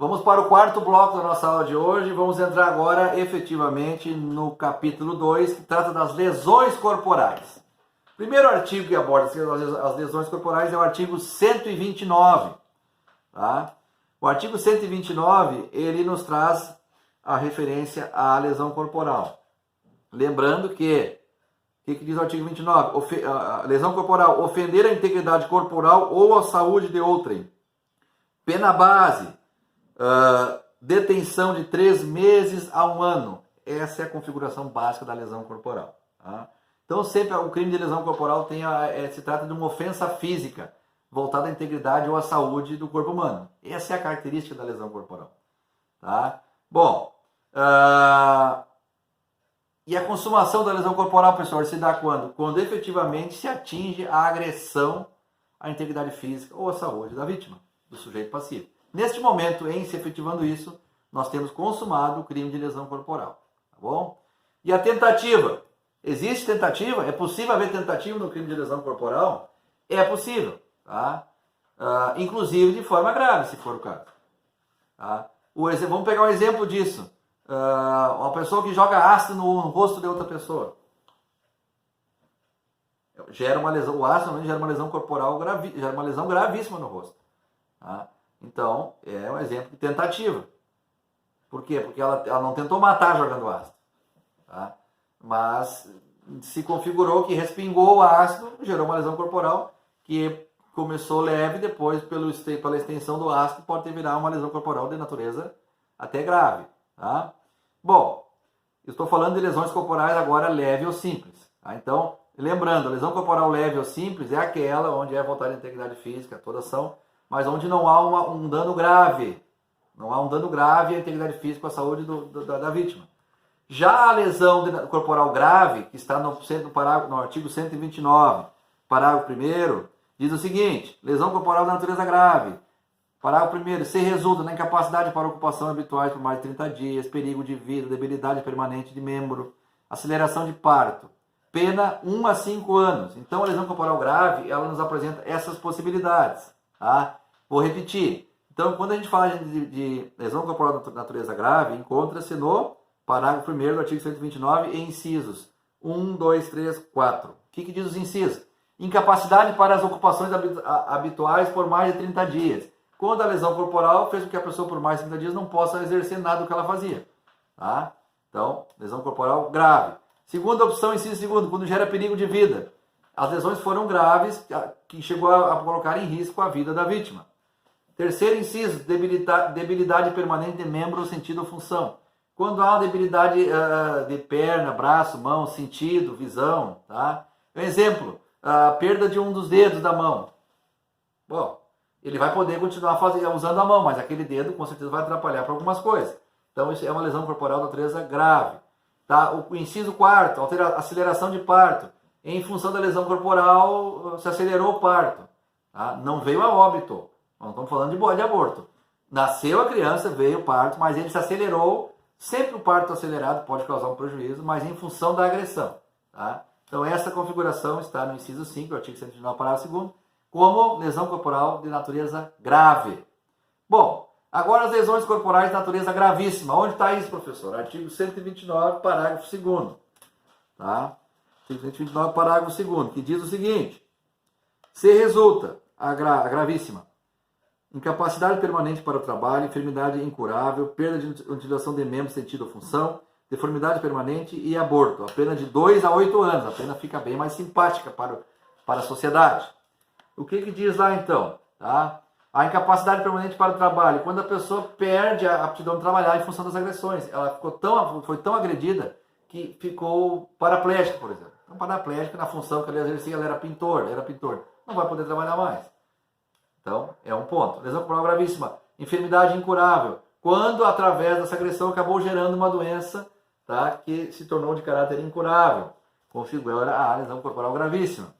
Vamos para o quarto bloco da nossa aula de hoje. Vamos entrar agora efetivamente no capítulo 2, que trata das lesões corporais. O primeiro artigo que aborda as lesões corporais é o artigo 129. Tá? O artigo 129, ele nos traz a referência à lesão corporal. Lembrando que o que diz o artigo 29? A lesão corporal, ofender a integridade corporal ou a saúde de outrem. Pena base, detenção de 3 meses a 1 ano. Essa é a configuração básica da lesão corporal. Tá? Então, sempre o crime de lesão corporal se trata de uma ofensa física voltada à integridade ou à saúde do corpo humano. Essa é a característica da lesão corporal. Tá? Bom, e a consumação da lesão corporal, pessoal, se dá quando? Quando efetivamente se atinge a agressão à integridade física ou à saúde da vítima, do sujeito passivo. Neste momento, em se efetivando isso, nós temos consumado o crime de lesão corporal. Tá bom? E a tentativa? Existe tentativa? É possível haver tentativa no crime de lesão corporal? É possível. Tá? Inclusive de forma grave, se for o caso. Tá? Vamos pegar um exemplo disso. Uma pessoa que joga ácido no rosto de outra pessoa. Gera uma lesão, o ácido gera uma lesão corporal gera uma lesão gravíssima no rosto. Tá? Então, é um exemplo de tentativa. Por quê? Porque ela não tentou matar jogando ácido. Tá? Mas se configurou que respingou o ácido, gerou uma lesão corporal que começou leve, depois, pela extensão do ácido, pode virar uma lesão corporal de natureza até grave. Tá? Bom, eu estou falando de lesões corporais agora leve ou simples. Tá? Então, lembrando, a lesão corporal leve ou simples é aquela onde é voltada à integridade física, toda ação, mas onde não há um dano grave. Não há um dano grave à integridade física, à saúde da vítima. Já a lesão corporal grave, que está no artigo 129, parágrafo 1º, diz o seguinte: lesão corporal de natureza grave. Parágrafo 1º, se resulta na incapacidade para ocupação habituais por mais de 30 dias, perigo de vida, debilidade permanente de membro, aceleração de parto. Pena 1 a 5 anos. Então, a lesão corporal grave, ela nos apresenta essas possibilidades. Tá? Vou repetir. Então, quando a gente fala de lesão corporal de natureza grave, encontra-se no parágrafo 1º do artigo 129, em incisos 1, 2, 3, 4. O que diz os incisos? Incapacidade para as ocupações habituais por mais de 30 dias. Quando a lesão corporal fez com que a pessoa por mais de 30 dias não possa exercer nada do que ela fazia. Tá? Então, lesão corporal grave. Segunda opção, inciso 2º, quando gera perigo de vida. As lesões foram graves, que chegou a colocar em risco a vida da vítima. Terceiro inciso, debilidade permanente de membro, sentido ou função. Quando há uma debilidade de perna, braço, mão, sentido, visão. Tá? Exemplo, a perda de um dos dedos da mão. Bom, ele vai poder continuar usando a mão, mas aquele dedo com certeza vai atrapalhar para algumas coisas. Então isso é uma lesão corporal de natureza grave. Tá? O inciso 4º, aceleração de parto. Em função da lesão corporal, se acelerou o parto. Tá? Não veio a óbito. Não estamos falando de aborto. Nasceu a criança, veio o parto, mas ele se acelerou. Sempre o parto acelerado pode causar um prejuízo, mas em função da agressão. Tá? Então essa configuração está no inciso 5, do artigo 129, parágrafo 2º, como lesão corporal de natureza grave. Bom, agora as lesões corporais de natureza gravíssima. Onde está isso, professor? Artigo 129, parágrafo 2º. Tá? Artigo 129, parágrafo 2º, que diz o seguinte: se resulta a gravíssima incapacidade permanente para o trabalho, enfermidade incurável, perda de utilização de membro, sentido ou função, deformidade permanente e aborto. A pena de 2 a 8 anos. A pena fica bem mais simpática para a sociedade. O que diz lá então? Tá? A incapacidade permanente para o trabalho. Quando a pessoa perde a aptidão de trabalhar em função das agressões. Ela foi tão agredida que ficou paraplégica, por exemplo. Então, paraplégica, na função que ela exercia, ela era pintor. Não vai poder trabalhar mais. Então, é um ponto. Lesão corporal gravíssima. Enfermidade incurável. Quando, através dessa agressão, acabou gerando uma doença, tá, que se tornou de caráter incurável. Configura a lesão corporal gravíssima.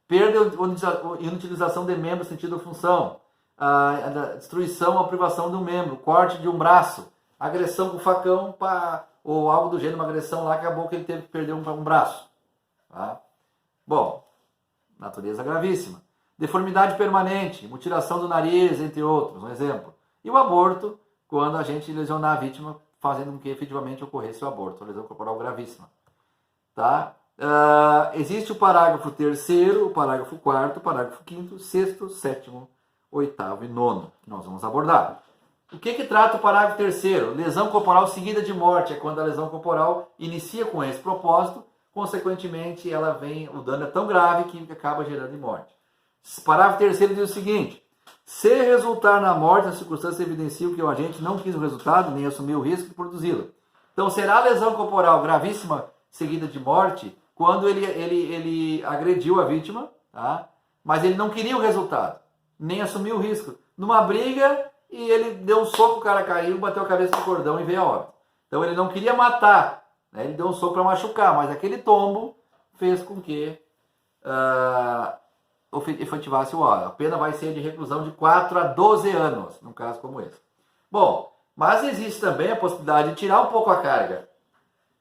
Perda ou inutilização de membro, sentido ou função. A destruição ou privação de um membro. Corte de um braço. Agressão com facão ou algo do gênero, uma agressão lá que acabou que ele teve que perder um braço. Tá? Bom, natureza gravíssima. Deformidade permanente, mutilação do nariz, entre outros, um exemplo. E o aborto, quando a gente lesionar a vítima, fazendo com que efetivamente ocorresse o aborto, lesão corporal gravíssima. Tá? Existe o parágrafo 3º, o parágrafo 4º, o parágrafo 5º, 6º, 7º, 8º e 9º, que nós vamos abordar. O que trata o parágrafo 3º? Lesão corporal seguida de morte, é quando a lesão corporal inicia com esse propósito, consequentemente o dano é tão grave que acaba gerando morte. Esse parágrafo 3º diz o seguinte: se resultar na morte, as circunstâncias evidenciam que o agente não quis o resultado, nem assumiu o risco de produzi-lo. Então, será lesão corporal gravíssima seguida de morte quando ele agrediu a vítima, tá? Mas ele não queria o resultado, nem assumiu o risco. Numa briga, e ele deu um soco, o cara caiu, bateu a cabeça no cordão e veio a óbito. Então, ele não queria matar, né? Ele deu um soco para machucar, mas aquele tombo fez com que efetivasse o óbito. A pena vai ser de reclusão de 4 a 12 anos, num caso como esse. Bom, mas existe também a possibilidade de tirar um pouco a carga,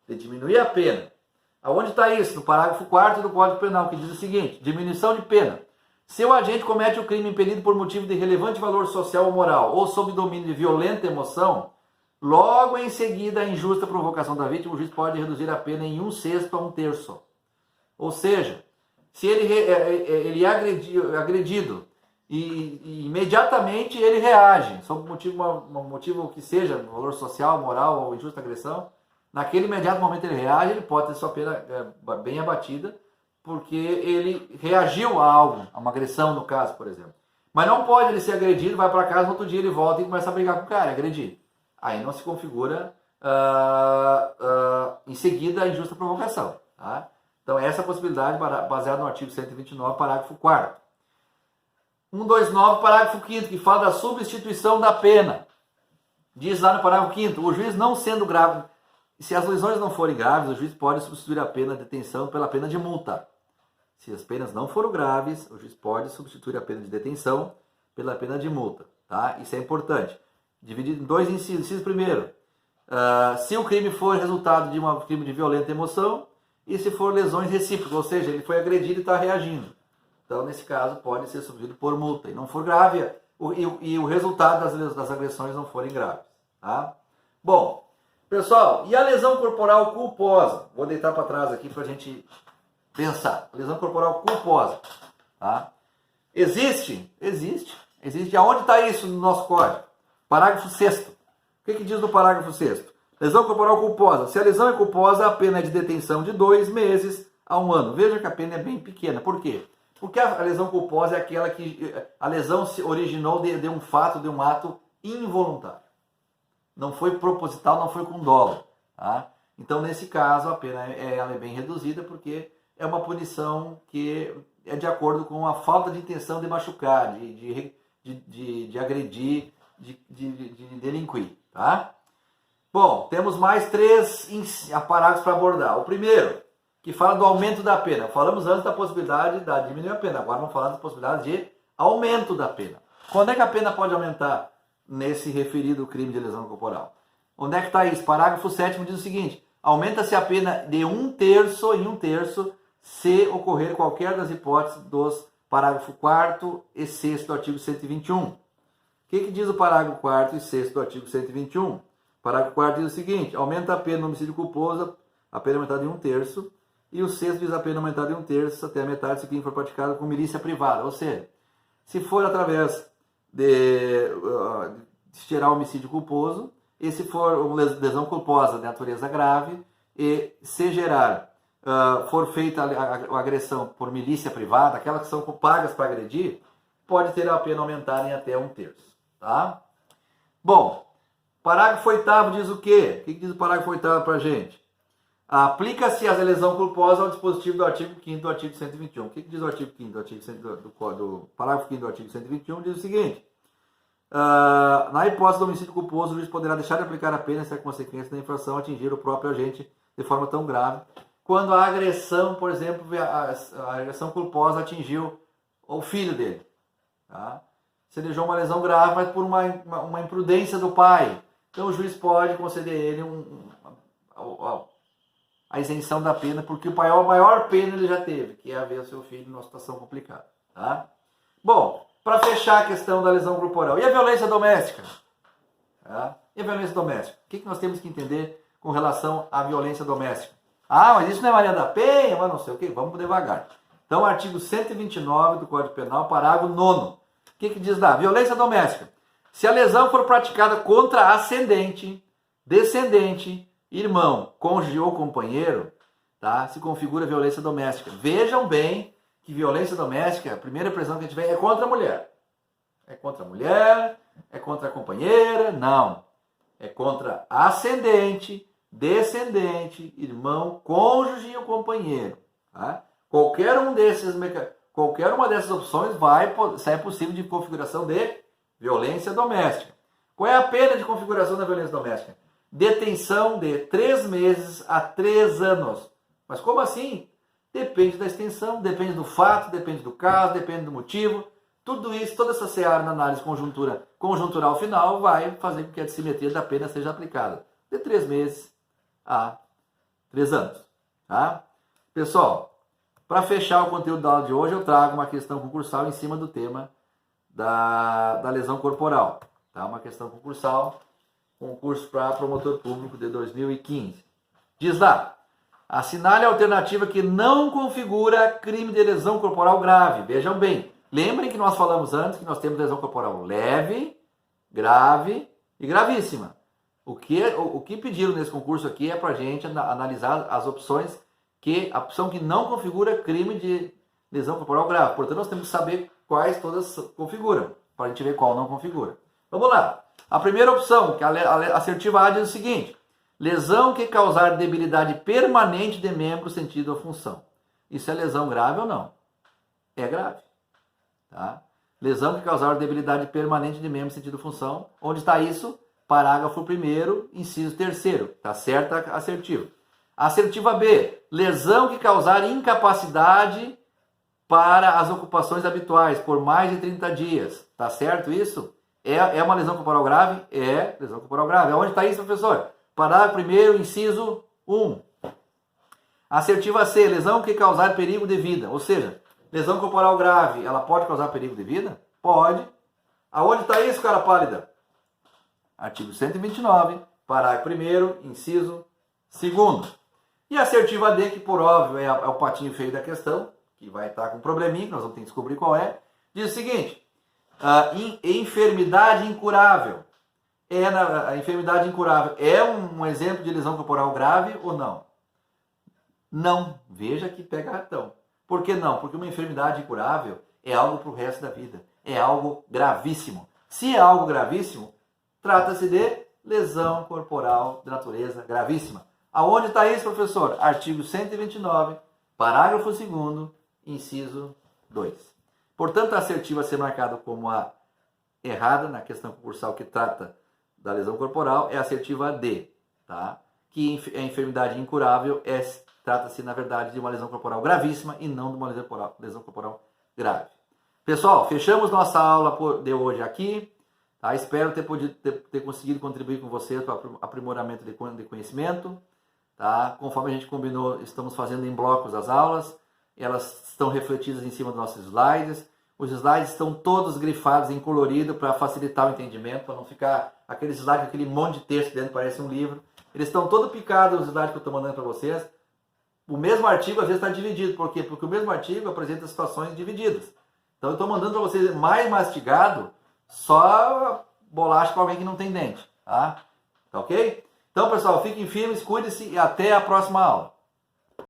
de diminuir a pena. Aonde está isso? No parágrafo 4º do Código Penal, que diz o seguinte: diminuição de pena. Se o agente comete o crime impelido por motivo de relevante valor social ou moral, ou sob domínio de violenta emoção, logo em seguida a injusta provocação da vítima, o juiz pode reduzir a pena em 1/6 a 1/3. Ou seja, se ele é agredido e imediatamente ele reage, sob um motivo que seja, valor social, moral ou injusta agressão, naquele imediato momento ele reage, ele pode ter sua pena bem abatida, porque ele reagiu a algo, a uma agressão no caso, por exemplo. Mas não pode ele ser agredido, vai para casa, no outro dia ele volta e começa a brigar com o cara, agredir. Aí não se configura em seguida a injusta provocação. Tá? Então essa possibilidade baseada no artigo 129, parágrafo 4º. 129, parágrafo 5º, que fala da substituição da pena. Diz lá no parágrafo 5º, o juiz não sendo grave, se as lesões não forem graves, o juiz pode substituir a pena de detenção pela pena de multa. Se as penas não foram graves, o juiz pode substituir a pena de detenção pela pena de multa. Tá? Isso é importante. Dividido em 2 incisos. Inciso primeiro, se o crime for resultado de um crime de violenta emoção e se for lesões recíprocas, ou seja, ele foi agredido e está reagindo. Então, nesse caso, pode ser substituído por multa. E não for grave, e o resultado das agressões não forem graves. Tá? Bom, pessoal, e a lesão corporal culposa? Vou deitar para trás aqui para a gente pensar. Lesão corporal culposa. Tá? Existe. Aonde está isso no nosso código? Parágrafo 6º. O que diz no parágrafo 6º? Lesão corporal culposa. Se a lesão é culposa, a pena é de detenção de 2 meses a 1 ano. Veja que a pena é bem pequena. Por quê? Porque a lesão culposa é aquela que a lesão se originou de um fato, de um ato involuntário. Não foi proposital, não foi com dolo. Tá? Então, nesse caso, a pena ela é bem reduzida porque é uma punição que é de acordo com a falta de intenção de machucar, de agredir, de delinquir. Tá? Bom, temos mais 3 parágrafos para abordar. O primeiro, que fala do aumento da pena. Falamos antes da possibilidade de diminuir a pena. Agora vamos falar da possibilidade de aumento da pena. Quando é que a pena pode aumentar nesse referido crime de lesão corporal? Onde é que está isso? Parágrafo 7º diz o seguinte: aumenta-se a pena de 1/3 em 1/3 se ocorrer qualquer das hipóteses dos parágrafo 4º e 6º do artigo 121. O que diz o parágrafo 4º e 6º do artigo 121? Parágrafo 4º diz o seguinte: aumenta a pena no homicídio culposo, a pena aumentada em 1/3, e o 6º diz a pena aumentada em 1/3 até a metade se o crime for praticado com milícia privada. Ou seja, se for através de gerar homicídio culposo, e se for uma lesão culposa de natureza grave, e se for feita a agressão por milícia privada, aquelas que são pagas para agredir, pode ter a pena aumentada em até 1/3. Tá? Bom, parágrafo 8º diz o quê? O que diz o parágrafo 8º para a gente? Aplica-se a lesão culposa ao dispositivo do artigo 5º do artigo 121. O que diz o artigo 5º do parágrafo 5º do artigo 121? Diz o seguinte: na hipótese do homicídio culposo, o juiz poderá deixar de aplicar a pena se a consequência da infração atingir o próprio agente de forma tão grave, quando a agressão, por exemplo, a agressão culposa atingiu o filho dele. Tá? Se deixou uma lesão grave, mas por uma imprudência do pai. Então o juiz pode conceder a ele a isenção da pena, porque a maior pena ele já teve, que é ver o seu filho numa situação complicada. Tá? Bom, para fechar a questão da lesão corporal. E a violência doméstica? Tá? E a violência doméstica? O que nós temos que entender com relação à violência doméstica? Ah, mas isso não é Maria da Penha, mas não sei o que, vamos devagar. Então, artigo 129 do Código Penal, parágrafo 9º. O que diz lá? Violência doméstica. Se a lesão for praticada contra ascendente, descendente, irmão, cônjuge ou companheiro, tá? Se configura violência doméstica. Vejam bem que violência doméstica, a primeira impressão que a gente vê é contra a mulher. É contra a mulher, é contra a companheira, não. É contra ascendente, descendente, irmão, cônjuge ou companheiro. Tá? Qualquer uma dessas opções é possível de configuração de violência doméstica. Qual é a pena de configuração da violência doméstica? Detenção de 3 meses a 3 anos. Mas como assim? Depende da extensão, depende do fato, depende do caso, depende do motivo. Tudo isso, toda essa seara na análise conjuntural final vai fazer com que a dissimetria da pena seja aplicada. De 3 meses a 3 anos. Tá? Pessoal, para fechar o conteúdo da aula de hoje, eu trago uma questão concursal em cima do tema da lesão corporal. Tá? Uma questão concursal, concurso para promotor público de 2015. Diz lá, assinale a alternativa que não configura crime de lesão corporal grave. Vejam bem, lembrem que nós falamos antes que nós temos lesão corporal leve, grave e gravíssima. O que pediram nesse concurso aqui é para a gente analisar as opções, a opção que não configura crime de lesão corporal grave. Portanto, nós temos que saber quais todas configuram, para a gente ver qual não configura. Vamos lá. A primeira opção, que a assertiva A diz o seguinte: lesão que causar debilidade permanente de membro, sentido ou função. Isso é lesão grave ou não? É grave. Tá? Lesão que causar debilidade permanente de membro, sentido ou função. Onde está isso? Parágrafo 1º, inciso 3º. Está certa a assertiva. Assertiva B, lesão que causar incapacidade para as ocupações habituais por mais de 30 dias. Tá certo isso? É uma lesão corporal grave? É lesão corporal grave. Onde está isso, professor? Parágrafo 1º, inciso 1. Assertiva C, lesão que causar perigo de vida. Ou seja, lesão corporal grave, ela pode causar perigo de vida? Pode. Aonde está isso, cara pálida? Artigo 129, parágrafo 1º, inciso 2º. E a assertiva D, que por óbvio é o patinho feio da questão, que vai estar com um probleminha, que nós vamos ter que descobrir qual é, diz o seguinte: enfermidade incurável. A enfermidade incurável é um exemplo de lesão corporal grave ou não? Não. Veja que pega ratão. Por que não? Porque uma enfermidade incurável é algo para o resto da vida. É algo gravíssimo. Se é algo gravíssimo, trata-se de lesão corporal de natureza gravíssima. Aonde está isso, professor? Artigo 129, parágrafo 2º, inciso 2. Portanto, a assertiva a ser marcada como a errada na questão concursal que trata da lesão corporal é a assertiva D, tá? Que a enfermidade incurável trata-se, na verdade, de uma lesão corporal gravíssima e não de uma lesão corporal grave. Pessoal, fechamos nossa aula de hoje aqui. Tá? Espero ter conseguido contribuir com vocês para o aprimoramento de conhecimento. Tá? Conforme a gente combinou, estamos fazendo em blocos as aulas. Elas estão refletidas em cima dos nossos slides. Os slides estão todos grifados em colorido para facilitar o entendimento, para não ficar aquele slide com aquele monte de texto dentro, parece um livro. Eles estão todos picados, os slides que eu estou mandando para vocês. O mesmo artigo às vezes está dividido. Por quê? Porque o mesmo artigo apresenta situações divididas. Então eu estou mandando para vocês mais mastigado, só bolacha para alguém que não tem dente. Tá ok? Então, pessoal, fiquem firmes, cuidem-se e até a próxima aula.